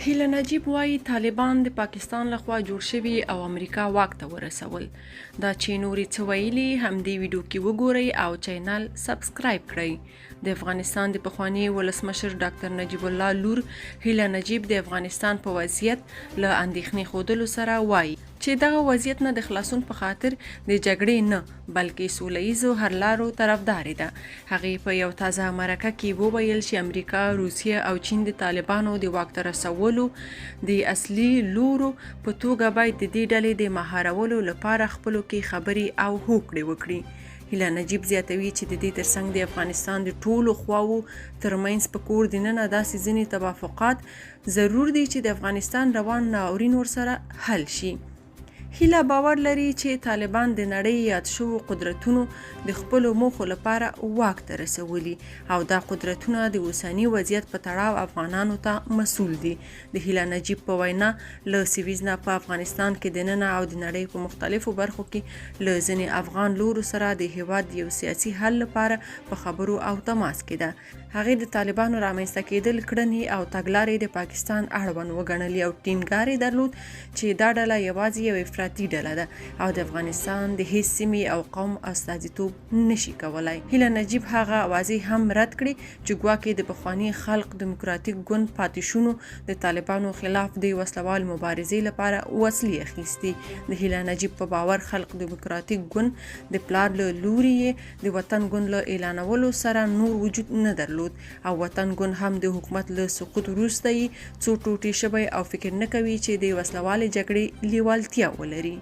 هیله نجیب وایي طالبان د پاکستان لخوا جوړ شوي او امریکا واک ته ورسول. دا چې نورې څه ویلي همدې ویډیو کې وګورئ او چینل سبسکرایب کړئ. د افغانستان د پخواني ولسمشر ډاکټر نجیب الله لور هیله نجیب د افغانستان په وضعیت له اندېښنې ښودلو سره وایي چې دغه وضعیت نه د خلاصون په خاطر د جګړې نه بلکې سوله ییزو حل لارو طرفدارې ده. هغې په یو تازه مرکه کې وویل چې امریکا، روسیه او چین د طالبانو د واک ته رسولو د اصلي لورو په توګه باید د دې ډلې د مهارولو لپاره خپلو کې خبرې او هوکړې وکړي. هیله نجیب زیاتوي چې د دې ترڅنګ د افغانستان د ټولو خواوو ترمنځ په کور دننه داسې ځینې توافقات ضرور دي چې د افغانستان روان ناورین ورسره حل شي. هیله باور لري چې طالبان د نړۍ یاد شوو قدرتونو د خپلو موخو لپاره واک ته رسولي او دا قدرتونه د اوسني وضعیت په تړاو افغانانو ته مسؤل دي. د هیله نجیب په وینا له سویز نه په افغانستان کې دننه او د نړۍ په مختلفو برخو کې له ځینې افغان لورو سره د هیواد د یو سیاسي حل لپاره په خبرو او تماس کې ده. هغې د طالبانو رامنځته کېدل کړنې او تګلارې د پاکستان اړوند وګڼلې او ټینګار یې درلود چې دا ډله یوازې یو افراطي ډله ده او د افغانستان د هیڅ سیمې او قوم استازیتوب نشي کولای. هیله نجیب هغه واضح هم رد کړي چې ګواکې د پخواني خلق دیموکراتیک ګوند پاتې شونو د طالبانو خلاف د وسلوال مبارزې لپاره وسلې اخیستي. د هیله نجیب په باور خلق دیموکراتیک ګوند د پلار له لوري یې د وطن ګوند له اعلانولو سره نور وجود نه درلود او وطن ګوند هم د حکومت له سقوط وروسته یې څو ټوټې شوی او فکر نه کوي چې د وسلوالې جګړې لیوالتیا ولري.